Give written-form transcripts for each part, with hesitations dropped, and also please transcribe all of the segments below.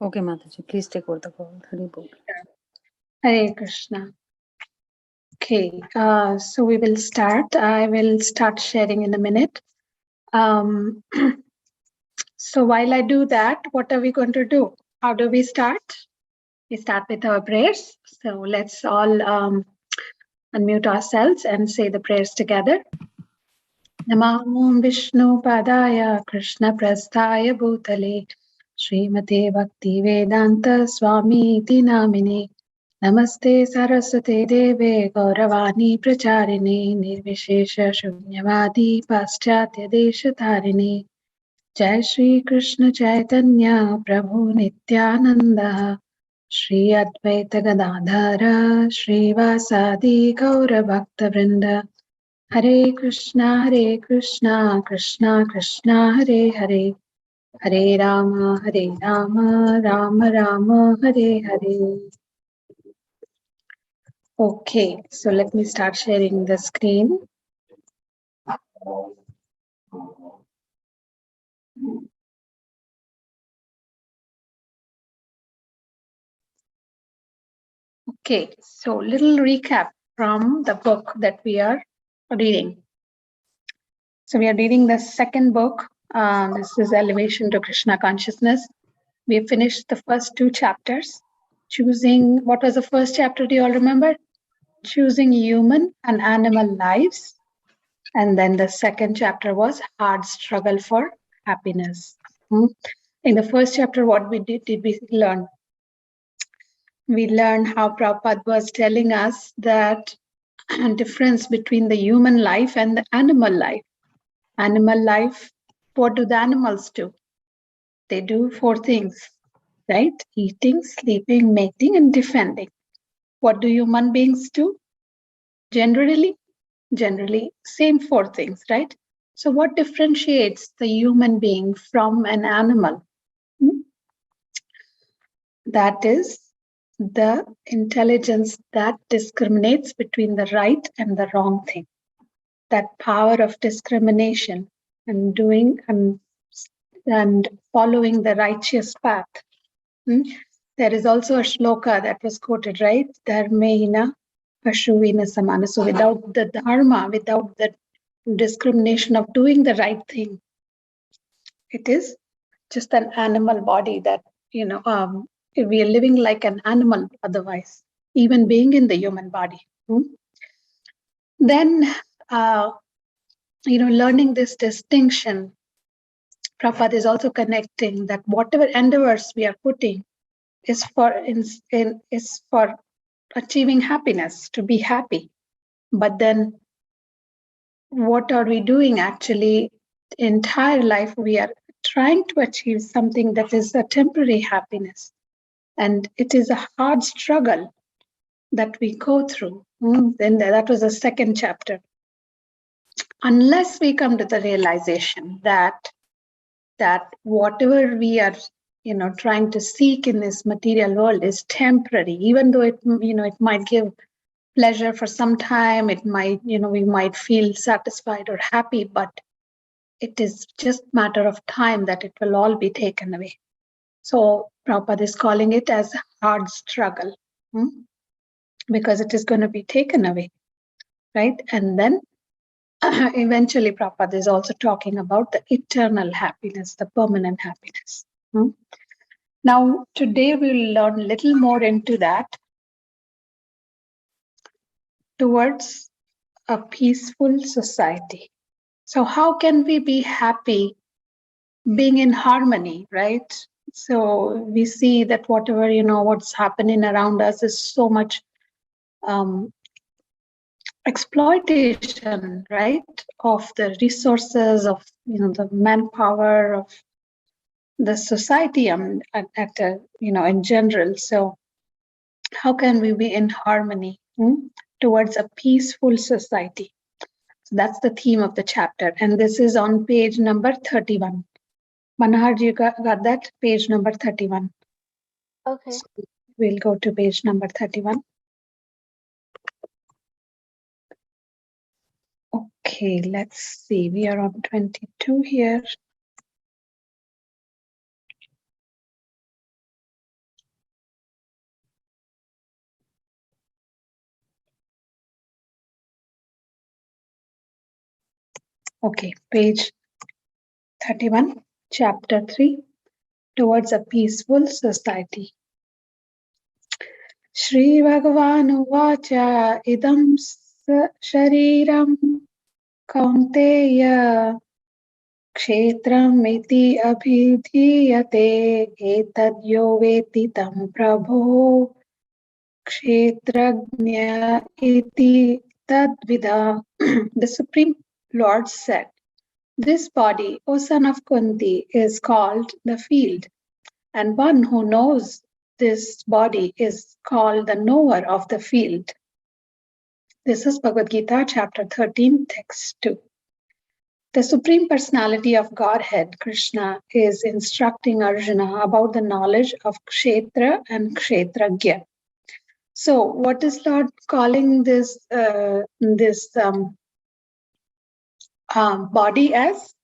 Okay, Mataji, please take over the call. Hari Bol. Hare Krishna. Okay, so we will start. I will start sharing in a minute. So while I do that, what are we going to do? How do we start? We start with our prayers. So let's all unmute ourselves and say the prayers together. Namah Vishnu Padaya Krishna Prasthaya Bhutale Srimate Bhakti Vedanta Swami Iti Namine Namaste Saraswate Deve Gauravani Pracharine Nirvishesha Shunyavadi Paschatya Deshatarine Jai Shri Krishna Chaitanya Prabhu Nityananda Shri Advaita Gadadhara Shri Vasadi Gaura Bhakta Vrinda Hare Krishna Krishna Krishna Hare Hare Hare Rama Rama Rama Hare Hare. Okay, so let me start sharing the screen. Okay, so little recap from the book that we are reading. So we are reading the second book. This is Elevation to Krishna Consciousness. We finished the first two chapters. Choosing, what was the first chapter? Do you all remember? Choosing human and animal lives. And then the second chapter was hard struggle for happiness. In the first chapter, what we did we learn? We learned how Prabhupada was telling us that difference between the human life and the animal life. Animal life, what do the animals do? They do 4 things, right? Eating, sleeping, mating, and defending. What do human beings do? Generally, same 4 things, right? So what differentiates the human being from an animal? That is the intelligence that discriminates between the right and the wrong thing. That power of discrimination and doing and following the righteous path. There is also a shloka that was quoted, right? Dharmena Pashuvina Samana. So without the dharma, without the discrimination of doing the right thing, it is just an animal body that, we are living like an animal otherwise, even being in the human body. Then, learning this distinction, Prabhupada is also connecting that whatever endeavors we are putting is for achieving happiness, to be happy. But then what are we doing actually? Entire life we are trying to achieve something that is a temporary happiness. And it is a hard struggle that we go through. Then that was the second chapter. Unless we come to the realization that whatever we are trying to seek in this material world is temporary, even though it might give pleasure for some time, it might, we might feel satisfied or happy, but it is just matter of time that it will all be taken away. So Prabhupada is calling it as hard struggle, because it is going to be taken away, right? And then eventually Prabhupada is also talking about the eternal happiness, the permanent happiness. Now, today we'll learn a little more into that, towards a peaceful society. So how can we be happy being in harmony, right? So we see that whatever, what's happening around us is so much exploitation, right? Of the resources, of, the manpower, of the society in general. So how can we be in harmony towards a peaceful society? So that's the theme of the chapter. And this is on page number 31. Manahar, you got that? Page number 31. Okay. So we'll go to page number 31. Okay, let's see. We are on 22 here. Okay, page 31, chapter 3, Towards a Peaceful Society. Shri Bhagavan Uvacha idam shariram kaunteya kshetram iti abhidhiyate etadyo veti tam prabho kshetrajna iti tadvida. The Supreme Lord said, "This body, O son of Kunti, is called the field, and one who knows this body is called the knower of the field." This is Bhagavad Gita, chapter 13, text 2. The Supreme Personality of Godhead, Krishna, is instructing Arjuna about the knowledge of Kshetra and Kshetragya. So, what is Lord calling this body as?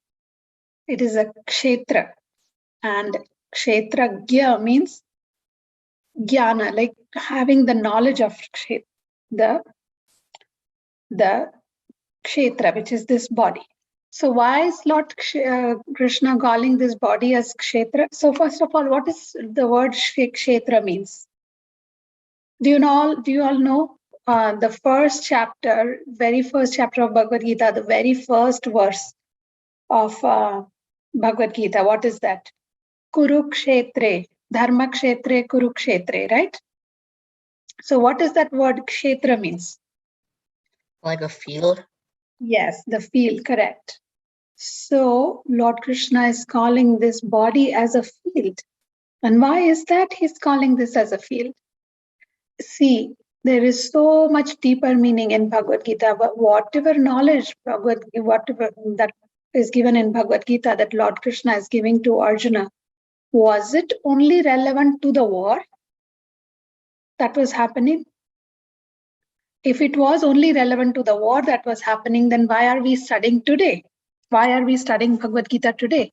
It is a Kshetra, and Kshetragya means jnana, like having the knowledge of the Kshetra, which is this body. So why is Lord Krishna calling this body as Kshetra? So first of all, what is the word Kshetra means? Do you all know the very first chapter of Bhagavad Gita, the very first verse of Bhagavad Gita? What is that? Kurukshetre, Dharma Kshetre, Kurukshetre, right? So what does that word Kshetra means? Like a field? Yes, the field, correct. So Lord Krishna is calling this body as a field. And why is that he's calling this as a field? See, there is so much deeper meaning in Bhagavad Gita, but whatever knowledge, whatever that is given in Bhagavad Gita that Lord Krishna is giving to Arjuna, was it only relevant to the war that was happening? If it was only relevant to the war that was happening, then why are we studying today? Why are we studying Bhagavad Gita today?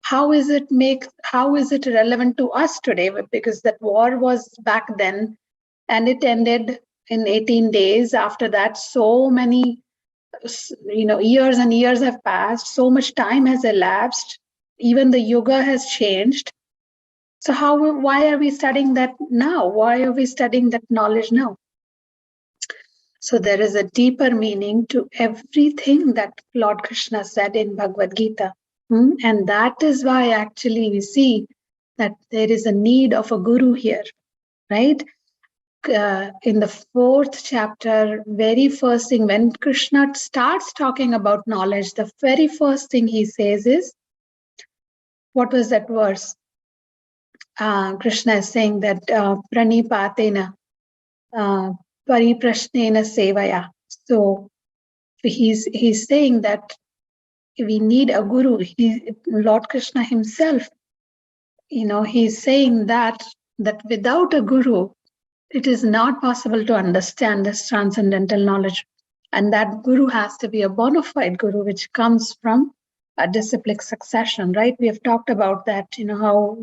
How is it relevant to us today? Because that war was back then and it ended in 18 days. After that, so many years and years have passed, so much time has elapsed, even the yoga has changed. So why are we studying that now? Why are we studying that knowledge now? So there is a deeper meaning to everything that Lord Krishna said in Bhagavad Gita. And that is why actually we see that there is a need of a guru here, right? In the 4th chapter, very first thing, when Krishna starts talking about knowledge, the very first thing he says is, what was that verse? Krishna is saying that pranipatena pariprashnena sevaya. So he's saying that we need a guru. Lord Krishna himself, he's saying that without a guru, it is not possible to understand this transcendental knowledge. And that guru has to be a bona fide guru, which comes from a disciplic succession, right? We have talked about that, how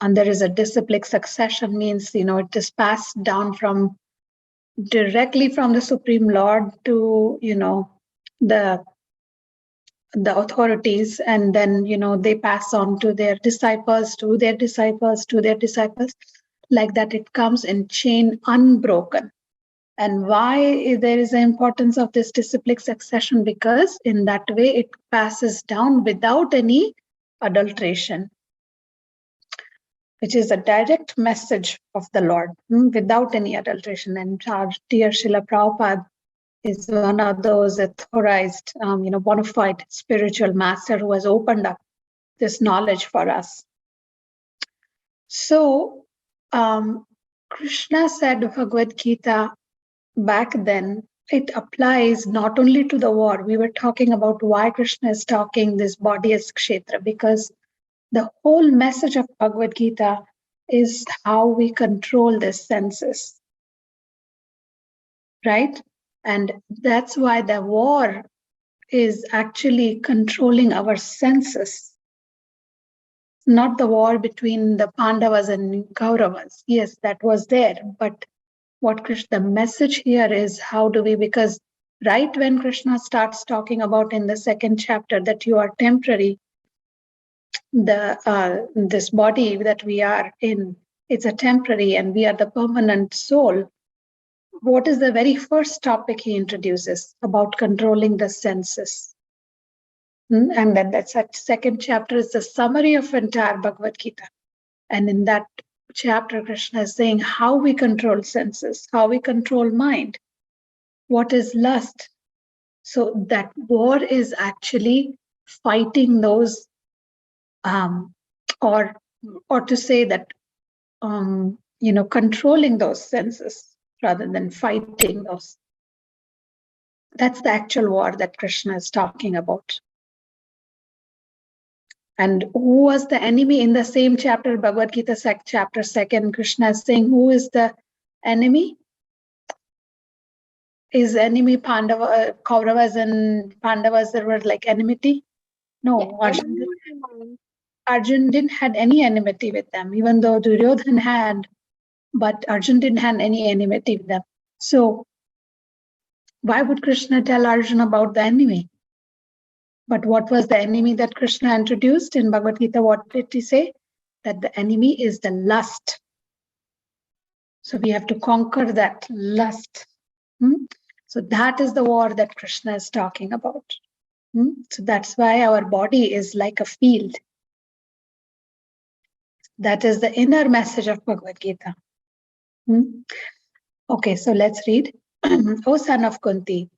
and there is a disciplic succession means, it is passed down directly from the Supreme Lord to, the authorities, and then they pass on to their disciples, to their disciples, to their disciples, like that. It comes in chain, unbroken. And why there is the importance of this disciplic succession? Because in that way it passes down without any adulteration, which is a direct message of the Lord, without any adulteration. And our dear Srila Prabhupada is one of those authorized, bona fide spiritual master who has opened up this knowledge for us. So, Krishna said Bhagavad Gita back then, it applies not only to the war. We were talking about why Krishna is talking this body as Kshetra, because the whole message of Bhagavad Gita is how we control the senses, right? And that's why the war is actually controlling our senses, not the war between the Pandavas and Kauravas. Yes, that was there. But what Krishna, the message here is, how do we, because Right when Krishna starts talking about in the second chapter that you are temporary, this body that we are in, it's a temporary and we are the permanent soul. What is the very first topic he introduces? About controlling the senses. And then that second chapter is the summary of entire Bhagavad Gita. And in that chapter, Krishna is saying how we control senses, how we control mind, what is lust. So that war is actually fighting those, or to say that, controlling those senses rather than fighting those. That's the actual war that Krishna is talking about. And who was the enemy in the same chapter, Bhagavad Gita, chapter 2, Krishna is saying, who is the enemy? Is enemy Pandava, Kauravas and Pandavas, there were like enmity? No, Arjun didn't had any enmity with them, even though Duryodhan had, but Arjun didn't have any enmity with them. So why would Krishna tell Arjun about the enemy? But what was the enemy that Krishna introduced in Bhagavad Gita? What did he say? That the enemy is the lust. So we have to conquer that lust. So that is the war that Krishna is talking about. So that's why our body is like a field. That is the inner message of Bhagavad Gita. Okay, so let's read. O son of Kunti,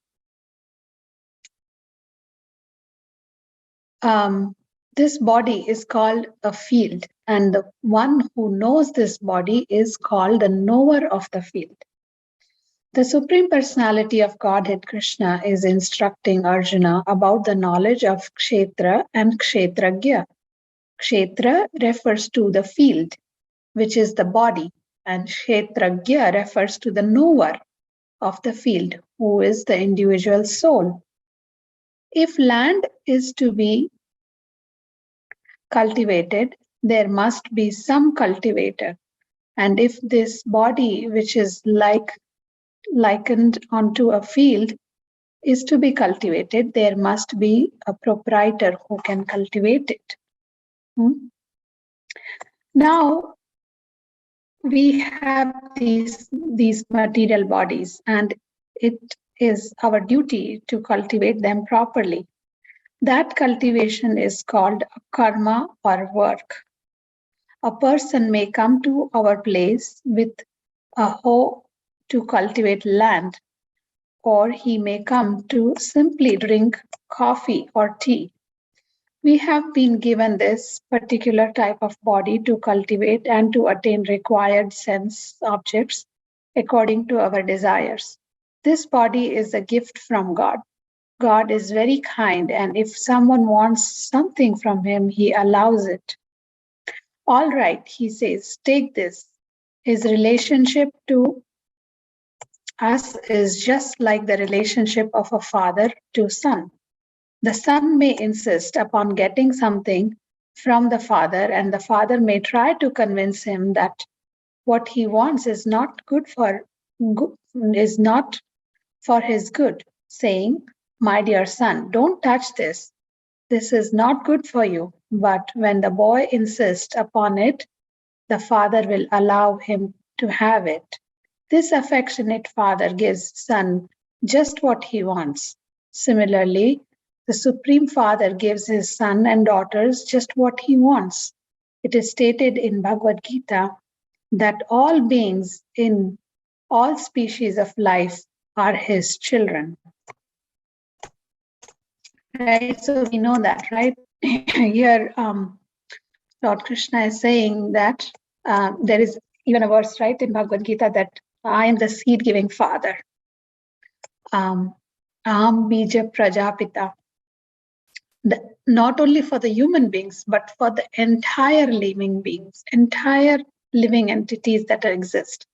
this body is called a field, and the one who knows this body is called the knower of the field. The Supreme Personality of Godhead Krishna is instructing Arjuna about the knowledge of Kshetra and Kshetragya. Kshetra refers to the field, which is the body, and Kshetragya refers to the knower of the field, who is the individual soul. If land is to be cultivated, there must be some cultivator. And if this body, which is likened onto a field, is to be cultivated, there must be a proprietor who can cultivate it. Now, we have these material bodies, and it is our duty to cultivate them properly. That cultivation is called karma or work. A person may come to our place with a hoe to cultivate land, or he may come to simply drink coffee or tea. We have been given this particular type of body to cultivate and to attain required sense objects according to our desires. This body is a gift from God. God is very kind, and if someone wants something from him, he allows it. All right, he says, take this. His relationship to us is just like the relationship of a father to son. The son may insist upon getting something from the father, and the father may try to convince him that what he wants is not for his good, saying, "My dear son, don't touch this. This is not good for you." But when the boy insists upon it, the father will allow him to have it. This affectionate father gives son just what he wants. Similarly, the Supreme Father gives his son and daughters just what he wants. It is stated in Bhagavad Gita that all beings in all species of life are his children. Right? So we know that, right? Here, Lord Krishna is saying that there is even a verse, right, in Bhagavad Gita that I am the seed-giving father. Aham bija prajapita. Not only for the human beings, but for the entire living beings, entire living entities that exist.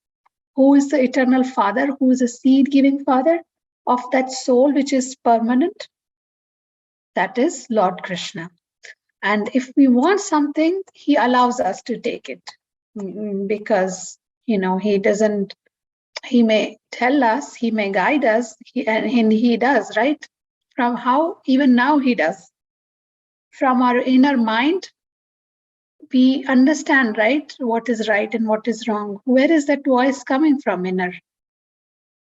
Who is the eternal father? Who is a seed-giving father of that soul which is permanent? That is Lord Krishna. And if we want something, he allows us to take it because, he doesn't He may tell us, he may guide us, and he does, right? From how, even now he does. From our inner mind, we understand, right, what is right and what is wrong. Where is that voice coming from, inner?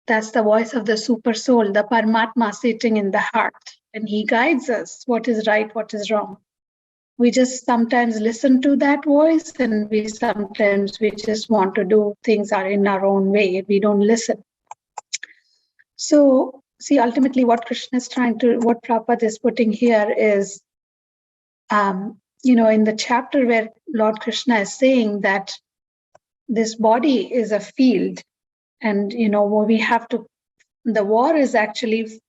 That's the voice of the super soul, the Paramatma sitting in the heart. And he guides us what is right, what is wrong. We just sometimes listen to that voice, and we just want to do things in our own way. We don't listen. So, see, ultimately what Krishna is what Prabhupada is putting here is, in the chapter where Lord Krishna is saying that this body is a field, and, we have to, the war is actually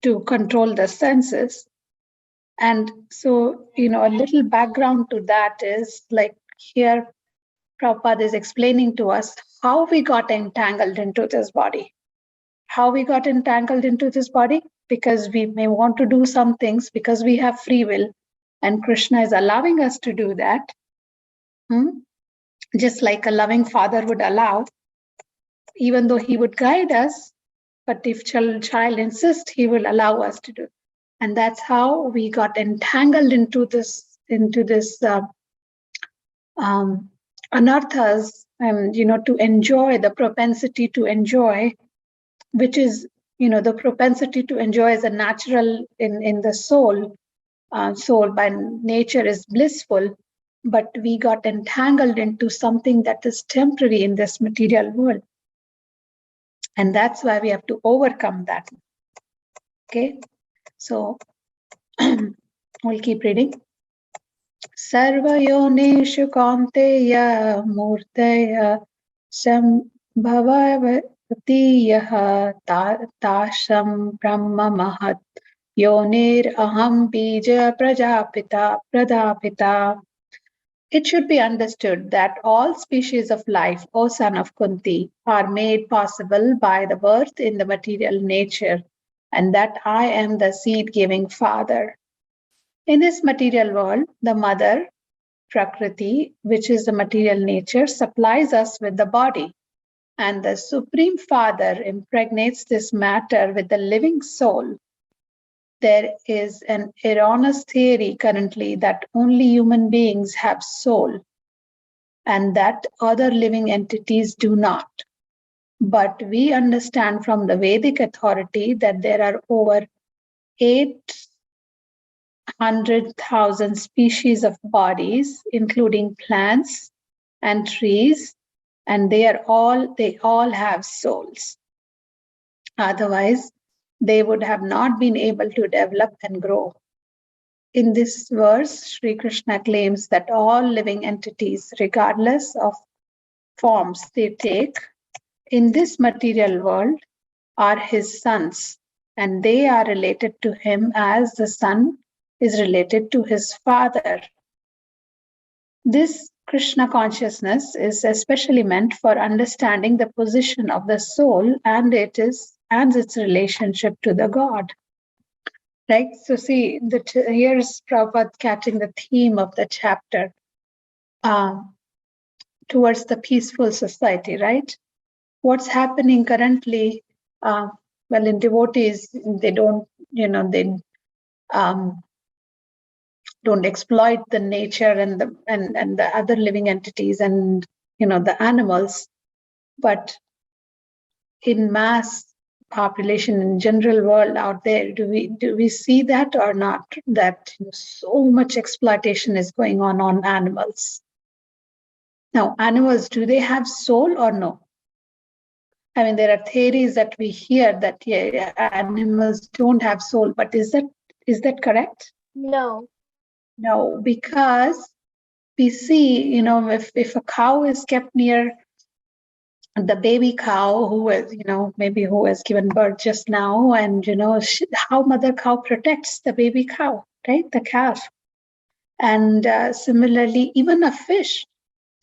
to control the senses. And so, a little background to that is like here, Prabhupada is explaining to us how we got entangled into this body. How we got entangled into this body? Because we may want to do some things because we have free will, and Krishna is allowing us to do that. Just like a loving father would allow, even though he would guide us, but if child insists, he will allow us to do. And that's how we got entangled into this anarthas, and to enjoy, the propensity to enjoy, which is, the propensity to enjoy is a natural in the soul. Soul by nature is blissful, but we got entangled into something that is temporary in this material world. And that's why we have to overcome that. Okay, so we'll keep reading. Sarvayoneshu Kaunteya Murtaya Sambhavavatiyaha Tasham Brahma Mahat Yonir Aham Bija Pradapita. It should be understood that all species of life, O son of Kunti, are made possible by the birth in the material nature, and that I am the seed-giving father. In this material world, the mother, Prakriti, which is the material nature, supplies us with the body, and the Supreme Father impregnates this matter with the living soul. There is an erroneous theory currently that only human beings have soul and that other living entities do not. But we understand from the Vedic authority that there are over 800,000 species of bodies, including plants and trees, and they all have souls. Otherwise, they would have not been able to develop and grow. In this verse, Sri Krishna claims that all living entities, regardless of forms they take in this material world, are his sons, and they are related to him as the son is related to his father. This Krishna consciousness is especially meant for understanding the position of the soul and its relationship to the God. Right? So see, here's Prabhupada catching the theme of the chapter towards the peaceful society, right? What's happening currently, in devotees, they don't, don't exploit the nature and the other living entities and, the animals, but in mass population in general world out there, do we see that or not, that so much exploitation is going on animals? Now, animals, do they have soul or no? I mean, there are theories that we hear that animals don't have soul, but is that correct? No. No, because we see, if a cow is kept near the baby cow who is, who has given birth just now, and, how mother cow protects the baby cow, right? The calf. And similarly, even a fish,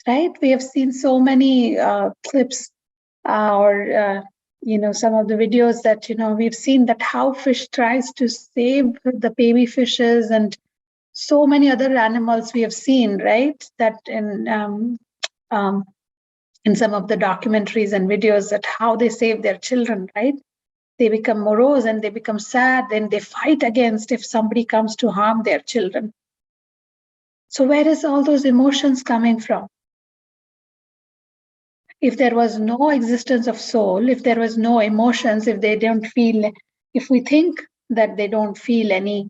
right? We have seen so many clips or some of the videos that, we've seen that how fish tries to save the baby fishes, and so many other animals we have seen, right? That in in some of the documentaries and videos that how they save their children, right? They become morose and they become sad, then they fight against if somebody comes to harm their children. So where is all those emotions coming from? If there was no existence of soul, if there was no emotions, if they don't feel, if we think that they don't feel any,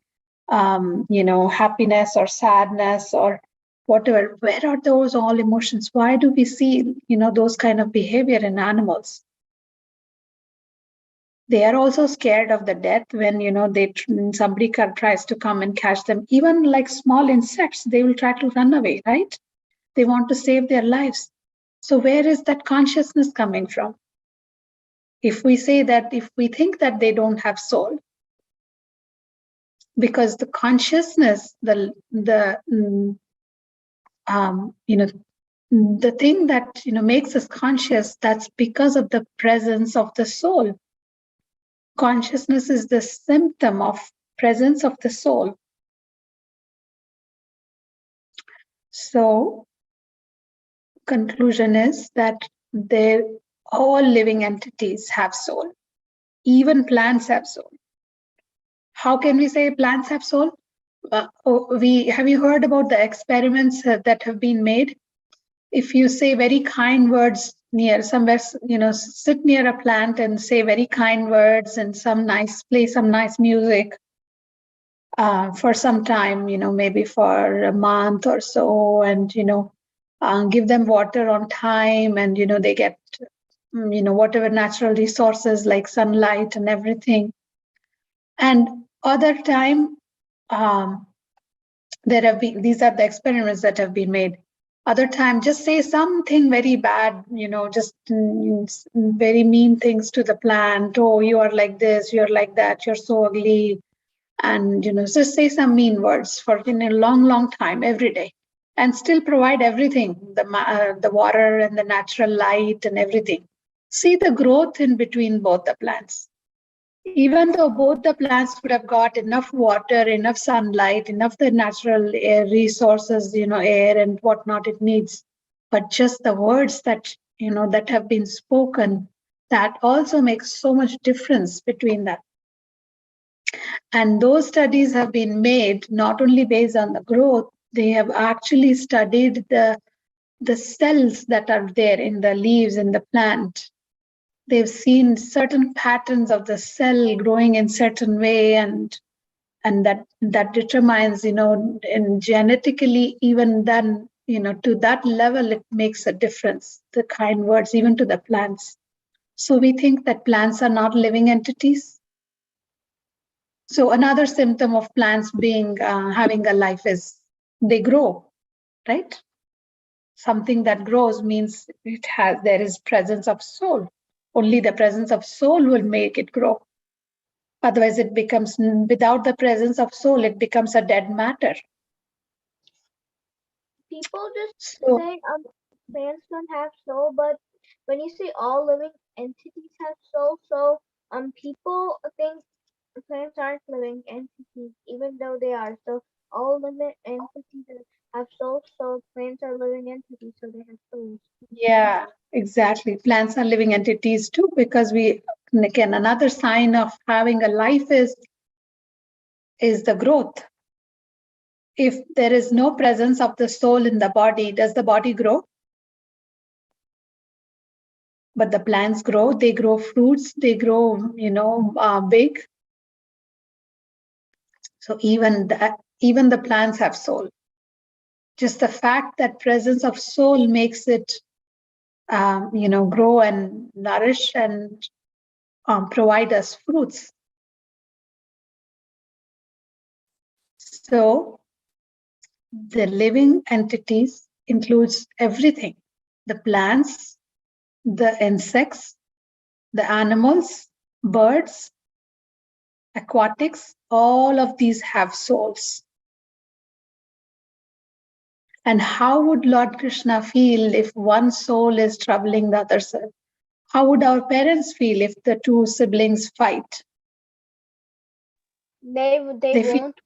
happiness or sadness or whatever, where are those all emotions? Why do we see, those kind of behavior in animals? They are also scared of the death when, somebody tries to come and catch them. Even like small insects, they will try to run away, right? They want to save their lives. So where is that consciousness coming from? If we say that, if we think that they don't have soul, because the consciousness, the thing that makes us conscious, that's because of the presence of the soul. Consciousness is the symptom of presence of the soul. So conclusion is that all living entities have soul. Even plants have soul. How can we say plants have soul? Have you heard about the experiments that have been made? If you say very kind words near somewhere, sit near a plant and say very kind words and play some nice music for some time, maybe for a month or so, and give them water on time, and they get whatever natural resources like sunlight and everything. And other time, these are the experiments that have been made. Other time, just say something very bad, just very mean things to the plant. Oh, you are like this, you're like that, you're so ugly. And, just say some mean words for a long time, every day, and still provide everything, the water and the natural light and everything. See the growth in between both the plants. Even though both the plants would have got enough water, enough sunlight, enough the natural air resources, air and whatnot it needs, but just the words that, that have been spoken, that also makes so much difference between that. And those studies have been made not only based on the growth, they have actually studied the cells that are there in the leaves in the plant. They've seen certain patterns of the cell growing in certain way, and that determines, and genetically, even then, to that level, it makes a difference, the kind words, even to the plants. So we think that plants are not living entities. So another symptom of plants being having a life is they grow, right? Something that grows means there is presence of soul. Only the presence of soul will make it grow. Otherwise, it becomes, without the presence of soul, it becomes a dead matter. People just say plants don't have soul, but when you say all living entities have soul, so people think plants aren't living entities, even though they are. So all living entities have souls, so plants are living entities, so they have souls. Yeah, exactly. Plants are living entities too, because another sign of having a life is the growth. If there is no presence of the soul in the body, does the body grow? But the plants grow, they grow fruits, they grow, big. So even the plants have soul. Just the fact that presence of soul makes it, grow and nourish and provide us fruits. So the living entities includes everything: the plants, the insects, the animals, birds, aquatics, all of these have souls. And how would Lord Krishna feel if one soul is troubling the other soul? How would our parents feel if the two siblings fight? They won't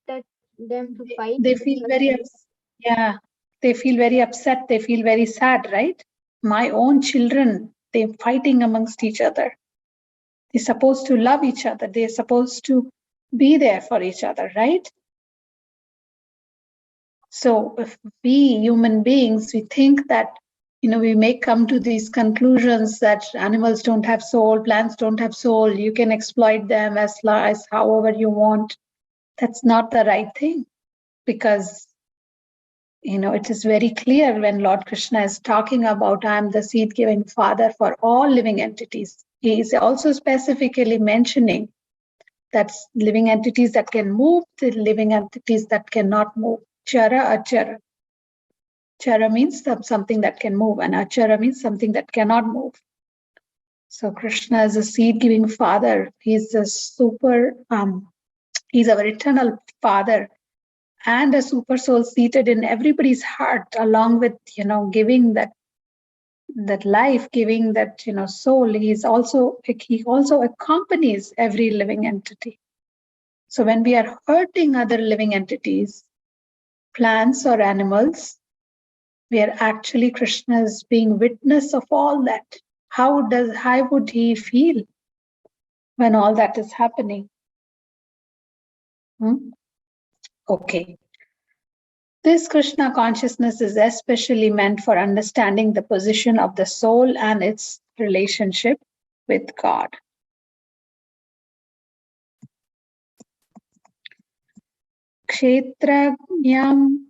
let them to fight. They feel very upset. Yeah, they feel very upset. They feel very sad, right? My own children, they're fighting amongst each other. They're supposed to love each other. They're supposed to be there for each other, right? So if we human beings, we think that, we may come to these conclusions that animals don't have soul, plants don't have soul, you can exploit them as however you want. That's not the right thing, because, it is very clear when Lord Krishna is talking about, I am the seed-giving father for all living entities. He is also specifically mentioning that living entities that can move, the living entities that cannot move. Chara, achara. Chara means something that can move, and achara means something that cannot move. So Krishna is a seed-giving father. He's a he's our eternal father and a super soul seated in everybody's heart, along with, giving that life, giving that, soul. He also accompanies every living entity. So when we are hurting other living entities, plants or animals, we are actually, Krishna is being witness of all that. How would he feel when all that is happening? Okay. This Krishna consciousness is especially meant for understanding the position of the soul and its relationship with God. Kshetrajnam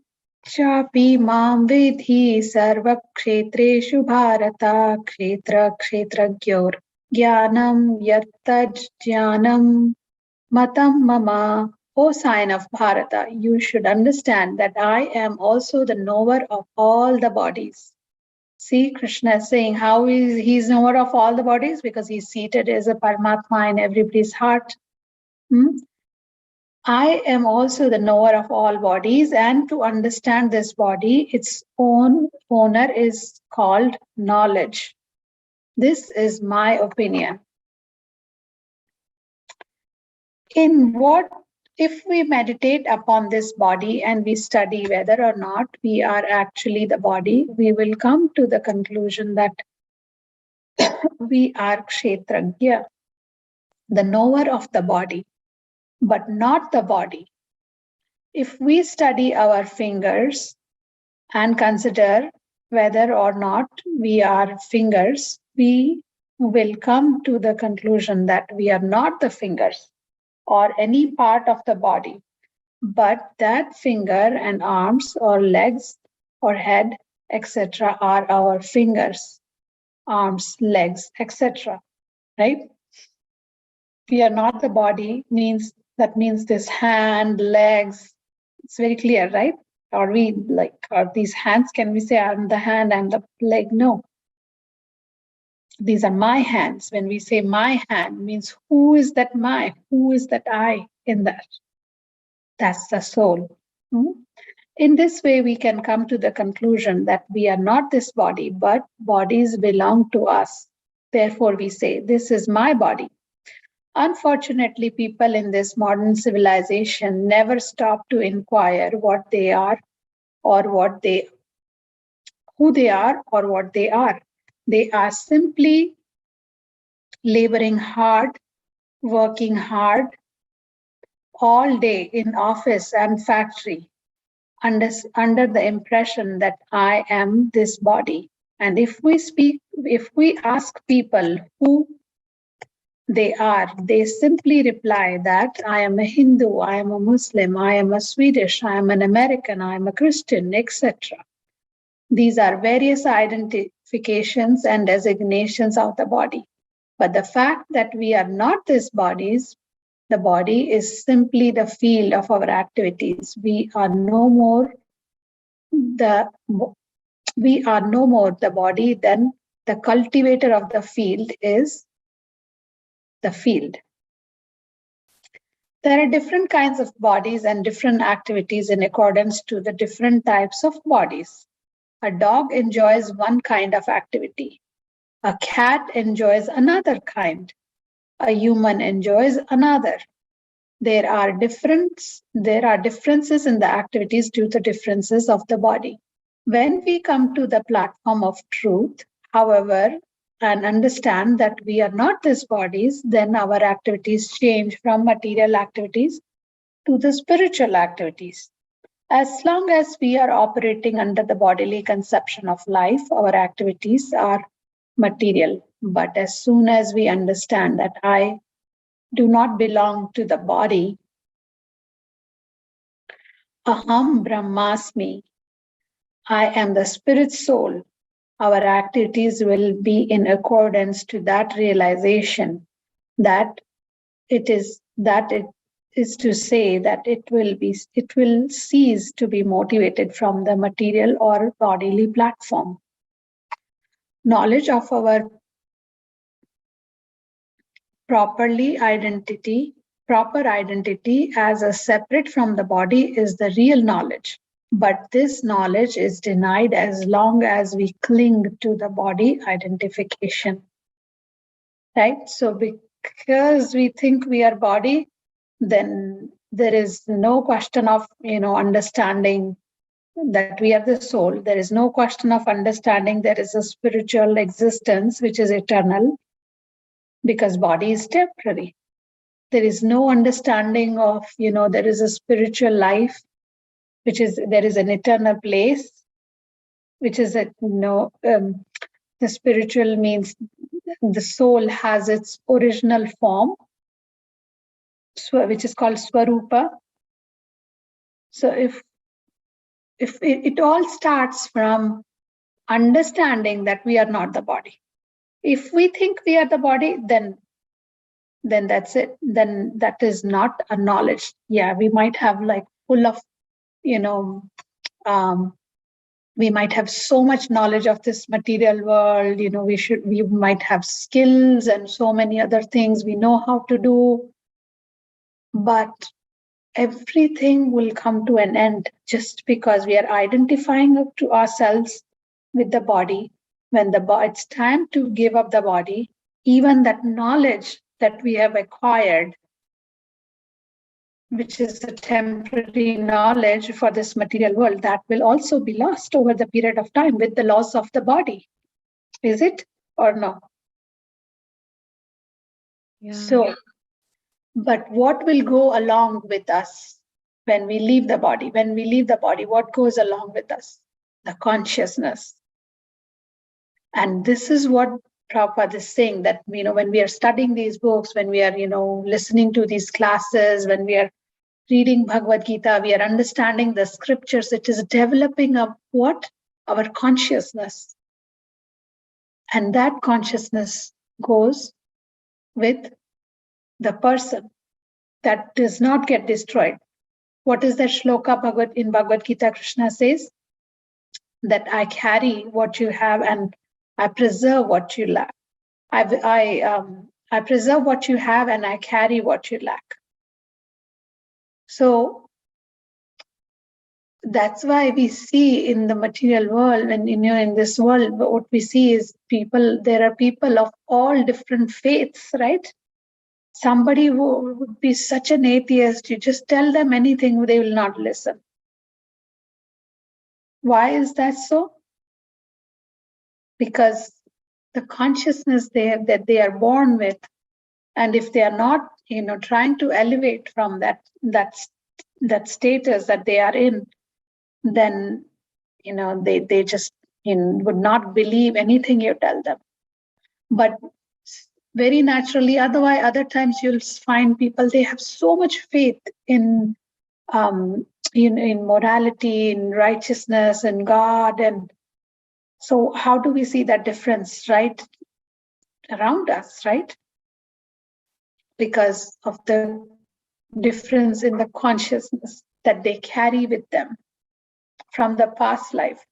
chapi mam vidhi sarva kshetreshu bharata kshetragyor jnanam yattaj jnanam matam mama. O sign of Bharata, you should understand that I am also the knower of all the bodies. See, Krishna is saying how he's knower of all the bodies, because he's seated as a Paramatma in everybody's heart. I am also the knower of all bodies, and to understand this body, its own owner is called knowledge. This is my opinion. If we meditate upon this body and we study whether or not we are actually the body, we will come to the conclusion that we are Kshetrajya, the knower of the body, but not the body. If we study our fingers and consider whether or not we are fingers, we will come to the conclusion that we are not the fingers or any part of the body, but that finger and arms or legs or head, etc., are our fingers, arms, legs, etc. Right? We are not the body, that means this hand, legs. It's very clear, right? Are these hands? Can we say I'm the hand, I'm the leg? No. These are my hands. When we say my hand, means who is that my? Who is that I in that? That's the soul. In this way, we can come to the conclusion that we are not this body, but bodies belong to us. Therefore, we say, this is my body. Unfortunately, people in this modern civilization never stop to inquire what they are or who they are or what they are. They are simply laboring hard, working hard all day in office and factory under the impression that I am this body. And if we ask people who they are, they simply reply that I am a Hindu, I am a Muslim, I am a Swedish, I am an American, I am a Christian, etc. These are various identifications and designations of the body. But the fact that we are not these bodies, the body is simply the field of our activities. We are no more the body than the cultivator of the field is the field. There are different kinds of bodies and different activities in accordance to the different types of bodies. A dog enjoys one kind of activity. A cat enjoys another kind. A human enjoys another. There are differences in the activities due to differences of the body. When we come to the platform of truth, however, and understand that we are not these bodies, then our activities change from material activities to the spiritual activities. As long as we are operating under the bodily conception of life, our activities are material. But as soon as we understand that I do not belong to the body, Aham Brahmasmi, I am the spirit soul, our activities will be in accordance to that realization that it is to say that it will cease to be motivated from the material or bodily platform. Knowledge of our proper identity as a separate from the body is the real knowledge. But this knowledge is denied as long as we cling to the body identification. Right? So because we think we are body, then there is no question of understanding that we are the soul. There is no question of understanding there is a spiritual existence which is eternal, because body is temporary. There is no understanding of there is a spiritual life, there is an eternal place, which is the spiritual means the soul has its original form, which is called Swarupa. So if it all starts from understanding that we are not the body. If we think we are the body, then that's it. Then that is not a knowledge. Yeah, we might have like full of, we might have so much knowledge of this material world. We might have skills and so many other things we know how to do, but everything will come to an end just because we are identifying to ourselves with the body. When it's time to give up the body, even that knowledge that we have acquired, which is a temporary knowledge for this material world, that will also be lost over the period of time with the loss of the body. Is it or no? Yeah. So, but what will go along with us when we leave the body? When we leave the body, what goes along with us? The consciousness. And this is what Prabhupada is saying, that when we are studying these books, when we are listening to these classes, when we are reading Bhagavad Gita, we are understanding the scriptures. It is developing what? Our consciousness. And that consciousness goes with the person. That does not get destroyed. What is that shloka in Bhagavad Gita? Krishna says that I carry what you have and I preserve what you lack. I preserve what you have and I carry what you lack. So that's why we see in the material world, and in this world, what we see is there are people of all different faiths, right? Somebody who would be such an atheist, you just tell them anything, they will not listen. Why is that so? Because the consciousness that they are born with, and if they are not, trying to elevate from that status that they are in, then they just would not believe anything you tell them. But very naturally, otherwise, other times you'll find people, they have so much faith in morality, in righteousness, in God. And so how do we see that difference right around us, right? Because of the difference in the consciousness that they carry with them from the past life.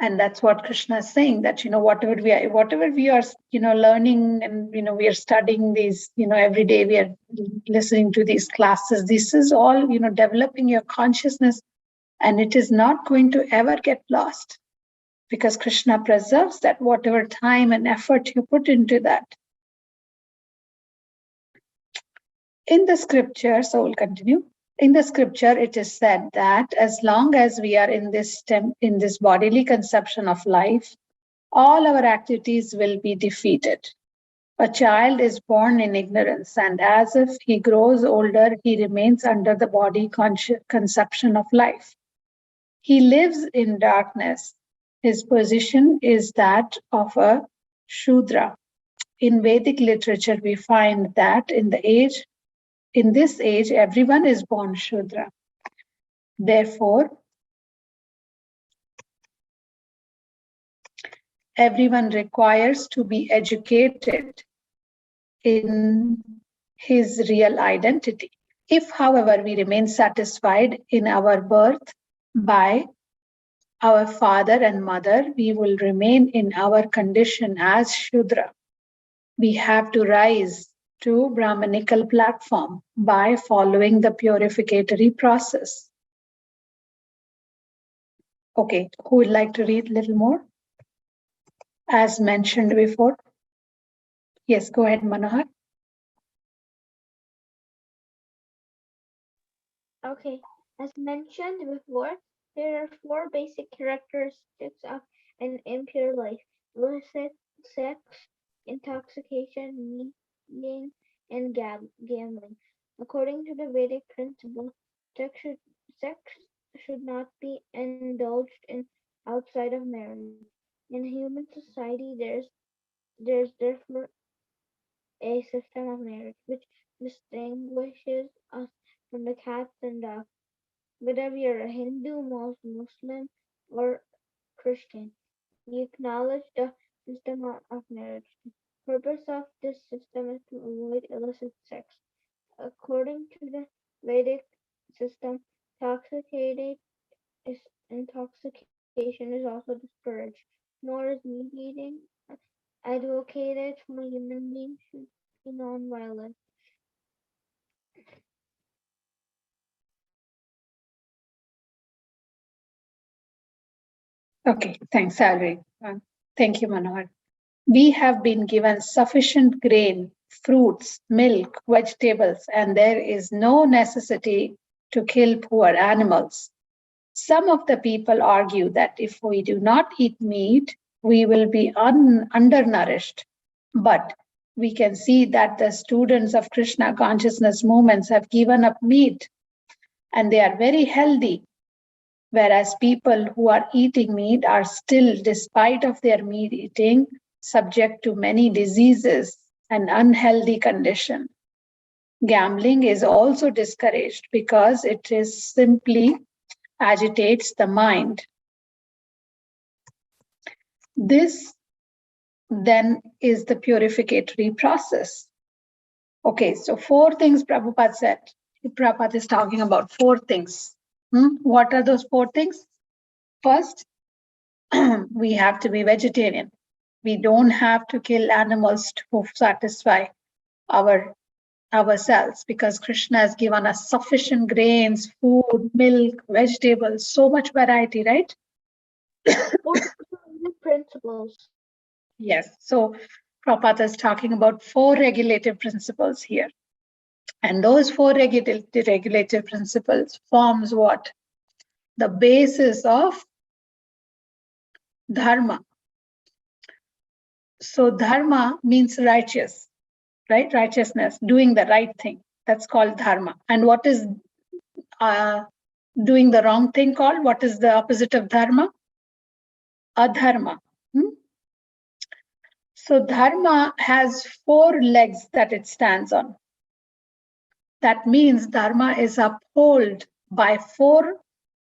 And that's what Krishna is saying, that whatever we are learning, and we are studying these, every day we are listening to these classes. This is all developing your consciousness, and it is not going to ever get lost, because Krishna preserves that, whatever time and effort you put into that. In the scripture, so we'll continue. In the scripture, it is said that as long as we are in this bodily conception of life, all our activities will be defeated. A child is born in ignorance, and as if he grows older, he remains under the body conception of life. He lives in darkness. His position is that of a Shudra. In Vedic literature, we find that in this age, everyone is born Shudra. Therefore, everyone requires to be educated in his real identity. If, however, we remain satisfied in our birth by our father and mother, we will remain in our condition as Shudra. We have to rise to Brahmanical platform by following the purificatory process. Okay, who would like to read a little more? As mentioned before. Yes, go ahead, Manohar. Okay, as mentioned before, there are 4 basic characteristics of an impure life: illicit sex, intoxication, eating, and gambling. According to the Vedic principle, sex should not be indulged in outside of marriage. In human society, there's therefore a system of marriage which distinguishes us from the cats and dogs. Whether we are a Hindu, Muslim, or Christian, we acknowledge the system of marriage. The purpose of this system is to avoid illicit sex. According to the Vedic system, intoxication is also discouraged, nor is meat eating advocated for human beings should be non-violent. Okay, thanks, Salvi. Thank you, Manohar. We have been given sufficient grain, fruits, milk, vegetables, and there is no necessity to kill poor animals. Some of the people argue that if we do not eat meat, we will be undernourished. But we can see that the students of Krishna consciousness movements have given up meat and they are very healthy. Whereas people who are eating meat are still, despite of their meat eating, subject to many diseases and unhealthy condition. Gambling is also discouraged because it is simply agitates the mind. This then is the purificatory process. Okay, so 4 things Prabhupada said. Prabhupada is talking about 4 things. What are those 4 things? First, we have to be vegetarian. We don't have to kill animals to satisfy ourselves because Krishna has given us sufficient grains, food, milk, vegetables, so much variety, right? 4 principles. Yes, so Prabhupada is talking about 4 regulative principles here. And those 4 regulative principles forms what? The basis of dharma. So dharma means righteous, right? Righteousness, doing the right thing. That's called dharma. And what is doing the wrong thing called? What is the opposite of dharma? Adharma. So dharma has 4 legs that it stands on. That means dharma is upheld by 4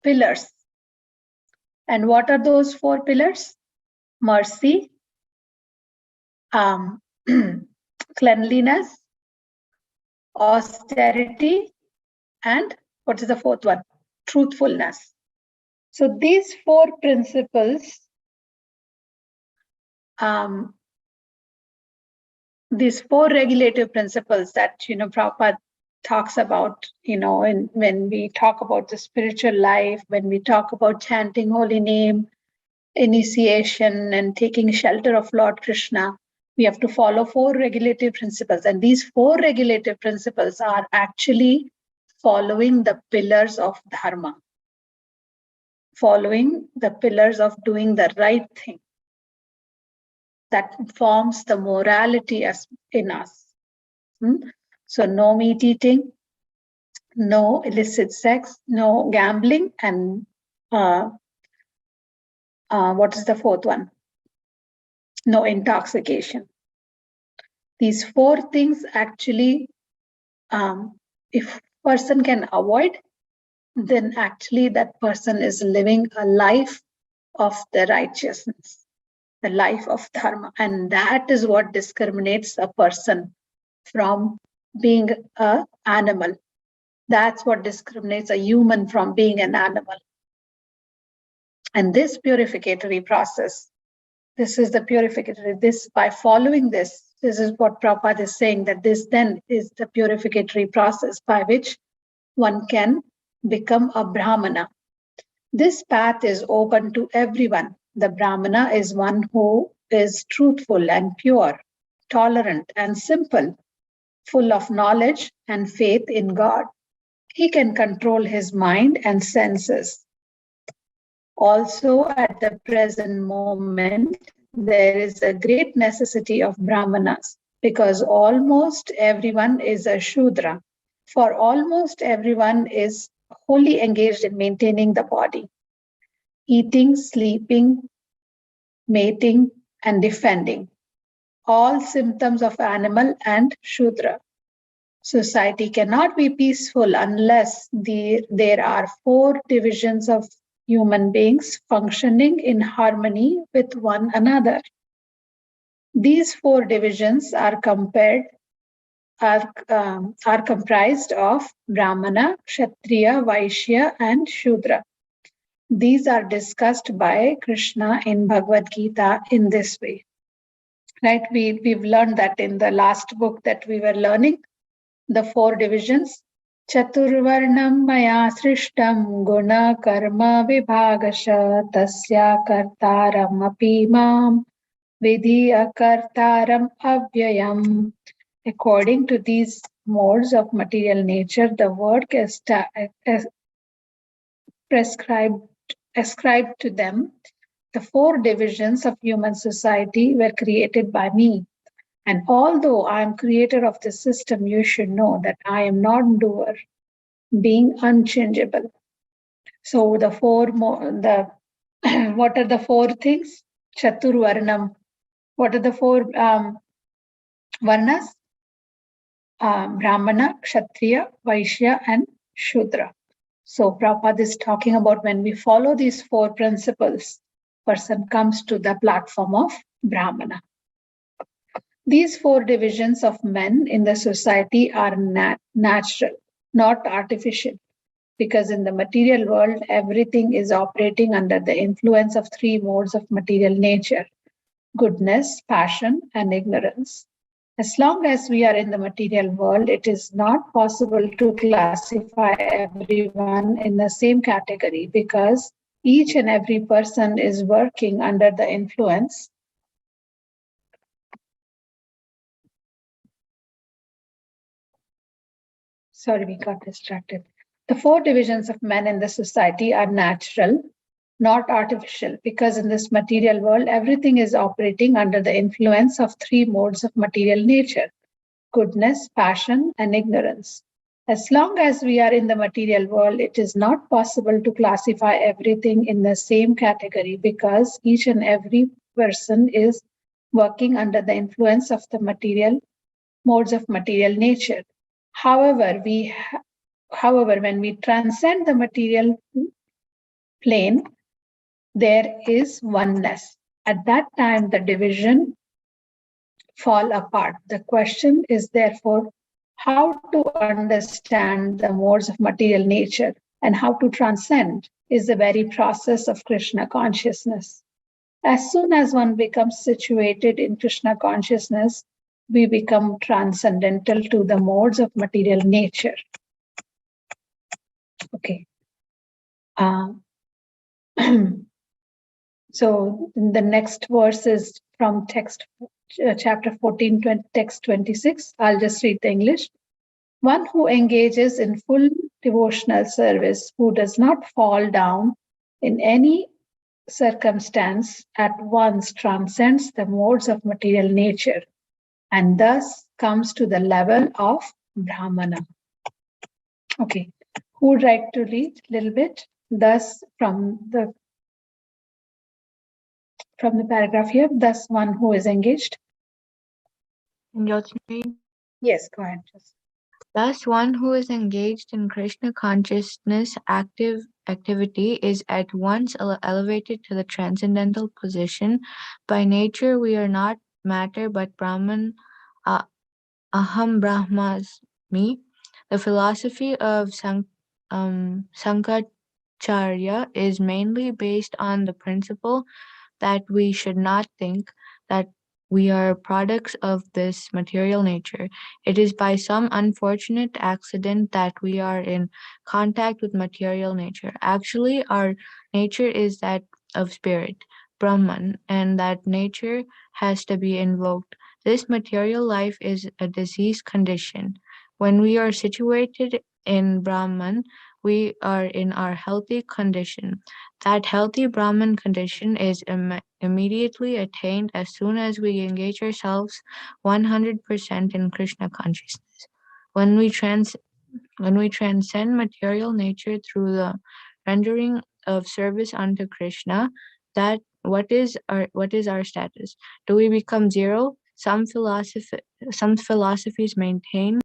pillars. And what are those 4 pillars? Mercy, cleanliness, austerity, and what is the 4th one? Truthfulness. So these 4 principles, these 4 regulative principles that Prabhupada talks about, when we talk about the spiritual life, when we talk about chanting holy name, initiation, and taking shelter of Lord Krishna, we have to follow 4 regulative principles. And these 4 regulative principles are actually following the pillars of dharma, following the pillars of doing the right thing. that forms the morality in us. So no meat eating, no illicit sex, no gambling, and what is the fourth one? No intoxication. These four things actually, if person can avoid, then actually that person is living a life of the righteousness, the life of dharma. And that is what discriminates a person from being an animal. That's what discriminates a human from being an animal. And this purificatory process, this is the purificatory, this by following this is what Prabhupada is saying, that this then is the purificatory process by which one can become a Brahmana. This path is open to everyone. The Brahmana is one who is truthful and pure, tolerant and simple, full of knowledge and faith in God. He can control his mind and senses. Also, at the present moment, there is a great necessity of Brahmanas because almost everyone is a Shudra. For almost everyone is wholly engaged in maintaining the body, eating, sleeping, mating, and defending, all symptoms of animal and Shudra. Society cannot be peaceful unless there are four divisions of human beings functioning in harmony with one another. These four divisions are comprised of Brahmana, Kshatriya, Vaishya, and Shudra. These are discussed by Krishna in Bhagavad Gita in this way. Right? We've learned that in the last book that we were learning, the four divisions. Chaturvarnam maya srishtam guna karma vibhagasha tasya kartaram api mam vidhi akartaram avyayam. According to these modes of material nature, the work ascribed to them, the four divisions of human society were created by me. And although I am creator of the system, you should know that I am not doer, being unchangeable. So what are the four things? Chaturvarnam. What are the four varnas? Brahmana, Kshatriya, Vaishya, and Shudra. So Prabhupada is talking about when we follow these four principles, person comes to the platform of Brahmana. These four divisions of men in the society are natural, not artificial, because in the material world, everything is operating under the influence of three modes of material nature: goodness, passion, and ignorance. As long as we are in the material world, it is not possible to classify everyone in the same category because each and every person is working under the influence . Sorry, we got distracted. The four divisions of men in the society are natural, not artificial, because in this material world, everything is operating under the influence of three modes of material nature: goodness, passion, and ignorance. As long as we are in the material world, it is not possible to classify everything in the same category because each and every person is working under the influence of the material modes of material nature. However, when we transcend the material plane, there is oneness. At that time, the division fall apart. The question is therefore how to understand the modes of material nature and how to transcend is the very process of Krishna consciousness. As soon as one becomes situated in Krishna consciousness, we become transcendental to the modes of material nature. Okay. So the next verse is from text chapter 14, text 26. I'll just read the English. One who engages in full devotional service, who does not fall down in any circumstance at once transcends the modes of material nature and thus comes to the level of Brahmana. Okay, who would like to read a little bit? Thus, from the paragraph here, thus one who is engaged. Yes, go ahead. Thus, one who is engaged in Krishna consciousness activity is at once elevated to the transcendental position. By nature, we are not matter but Brahman, Aham Brahmasmi. The philosophy of Sankaracharya is mainly based on the principle that we should not think that we are products of this material nature. It is by some unfortunate accident that we are in contact with material nature. Actually, our nature is that of spirit, Brahman, and that nature has to be invoked. This material life is a diseased condition. When we are situated in Brahman, we are in our healthy condition. That healthy Brahman condition is immediately attained as soon as we engage ourselves 100% in Krishna consciousness. When we transcend material nature through the rendering of service unto Krishna, that what is our status? Do we become zero? Some philosophies maintain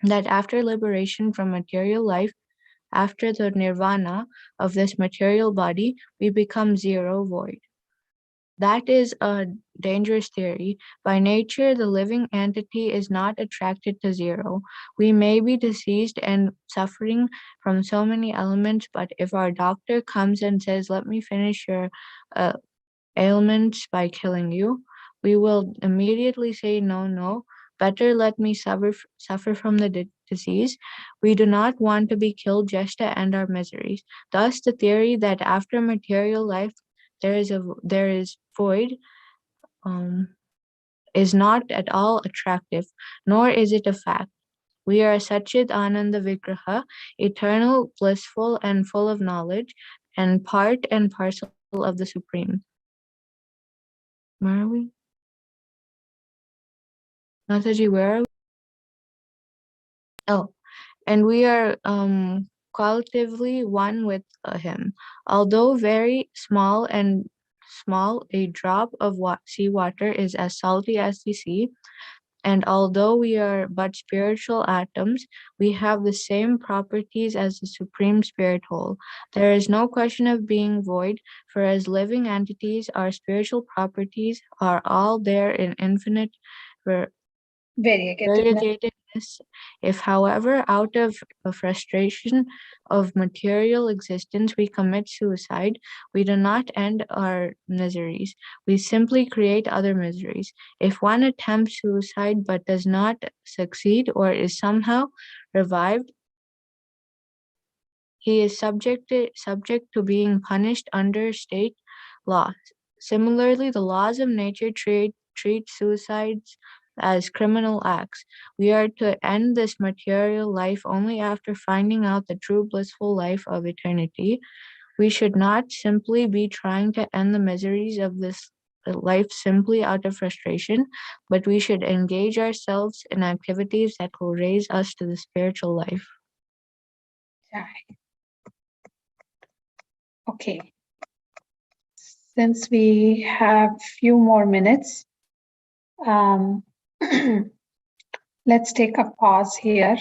that after liberation from material life, after the nirvana of this material body, we become zero, void. That is a dangerous theory. By nature, the living entity is not attracted to zero. We may be diseased and suffering from so many elements, but if our doctor comes and says, let me finish your ailments by killing you, we will immediately say, no, better let me suffer from the disease. We do not want to be killed just to end our miseries. Thus, the theory that after material life there is void is not at all attractive, nor is it a fact. We are Satchit Ananda Vigraha, eternal, blissful, and full of knowledge, and part and parcel of the Supreme. Where are we? Mataji, where are we? Oh, and we are qualitatively one with him. Although very small, a drop of seawater is as salty as the sea, and although we are but spiritual atoms, we have the same properties as the Supreme Spirit whole. There is no question of being void, for as living entities, our spiritual properties are all there in infinite variegatedness. If, however, out of a frustration of material existence we commit suicide, we do not end our miseries. We simply create other miseries. If one attempts suicide but does not succeed or is somehow revived, he is subject to being punished under state laws. Similarly, the laws of nature treat suicides as criminal acts. We are to end this material life only after finding out the true blissful life of eternity. We should not simply be trying to end the miseries of this life simply out of frustration, but we should engage ourselves in activities that will raise us to the spiritual life. Okay. Since we have few more minutes, let's take a pause here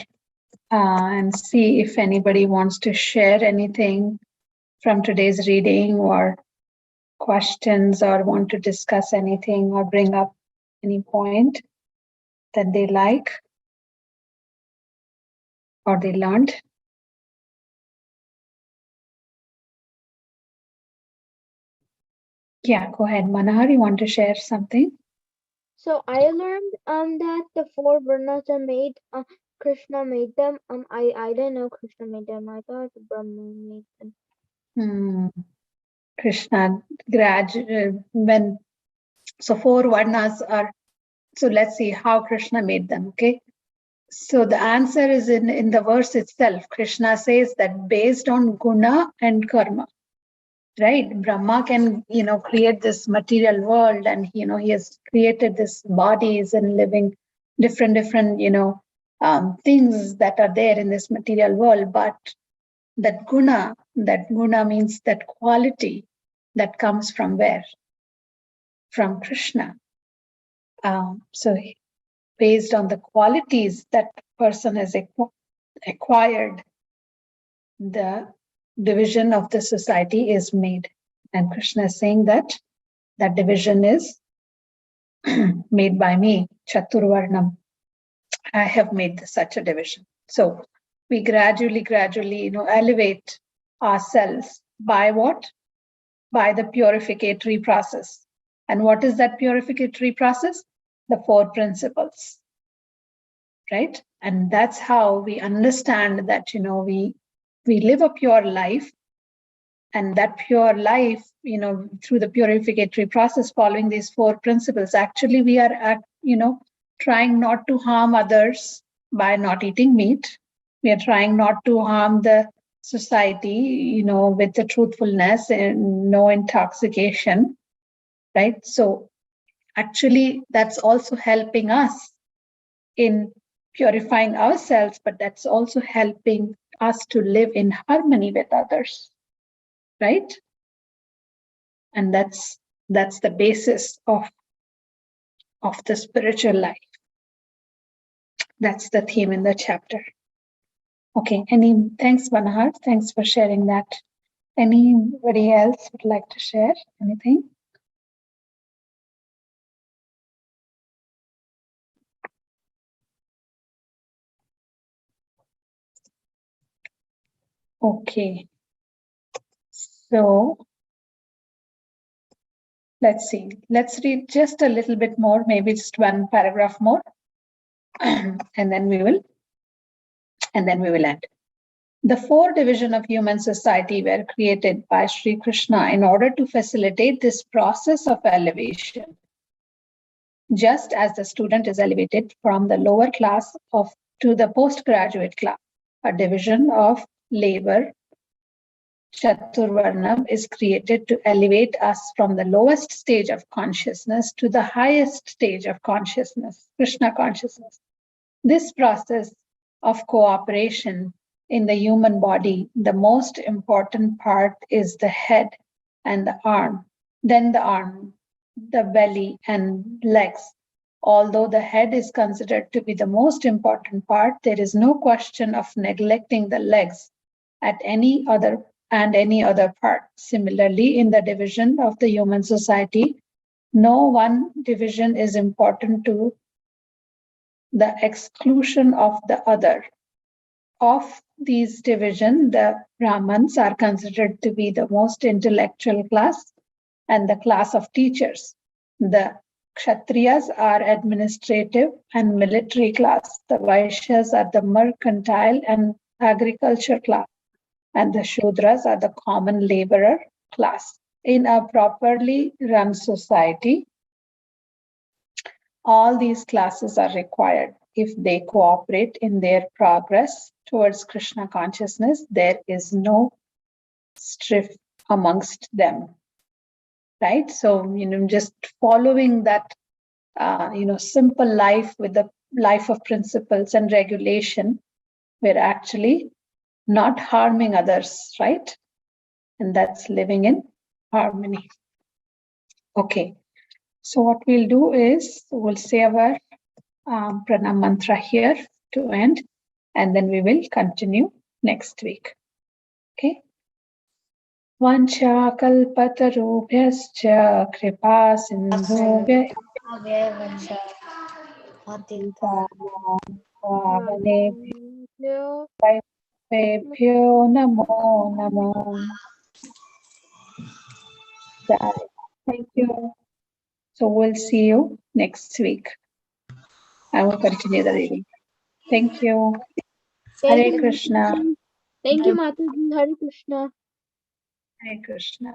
and see if anybody wants to share anything from today's reading or questions or want to discuss anything or bring up any point that they like or they learned. Yeah, go ahead. Manahar, you want to share something? So I learned that the 4 varnas are made. Krishna made them. I didn't know Krishna made them. I thought Brahma made them. Krishna when so 4 varnas are. So let's see how Krishna made them. Okay. So the answer is in the verse itself. Krishna says that based on guna and karma. right? Brahma can, create this material world, and, he has created this bodies and living different, things that are there in this material world. But that guna means that quality that comes from where? From Krishna. So based on the qualities that person has acquired, the division of the society is made. And Krishna is saying that that division is made by me, Chaturvarnam. I have made such a division. So we gradually, elevate ourselves by what? By the purificatory process. And what is that purificatory process? The 4 principles, right? And that's how we understand that, we live a pure life, and that pure life, through the purificatory process, following these 4 principles, actually we are, trying not to harm others by not eating meat. We are trying not to harm the society, with the truthfulness and no intoxication, right? So actually, that's also helping us in purifying ourselves, but that's also helping us to live in harmony with others, right? And that's the basis of the spiritual life. That's the theme in the chapter. Okay, thanks, Banahar. Thanks for sharing that. Anybody else would like to share anything? Okay. So let's see. Let's read just a little bit more, maybe just one paragraph more, and then we will end. The 4 divisions of human society were created by Sri Krishna in order to facilitate this process of elevation. Just as the student is elevated from the lower class to the postgraduate class, a division of labor, Chaturvarnam, is created to elevate us from the lowest stage of consciousness to the highest stage of consciousness, Krishna consciousness. This process of cooperation in the human body, the most important part is the head and the arm, then the arm, the belly and legs. Although the head is considered to be the most important part, there is no question of neglecting the legs at any other part. Similarly, in the division of the human society, no one division is important to the exclusion of the other. Of these divisions, the Brahmins are considered to be the most intellectual class and the class of teachers. The Kshatriyas are administrative and military class. The Vaishyas are the mercantile and agriculture class. And the Shudras are the common laborer class. In a properly run society, all these classes are required. If they cooperate in their progress towards Krishna consciousness, there is no strife amongst them, right? So, just following that, simple life with the life of principles and regulation, we're actually not harming others, right? And that's living in harmony. Okay, so what we'll do is we'll say our pranam mantra here to end, and then we will continue next week. Okay. Vancha kalpatarubhyascha kripa sindhubhya namo namo. Thank you. So we'll see you next week. I will continue the reading. Thank you. Hare Krishna. Thank you, Mataji. Hare Krishna. Hare Krishna.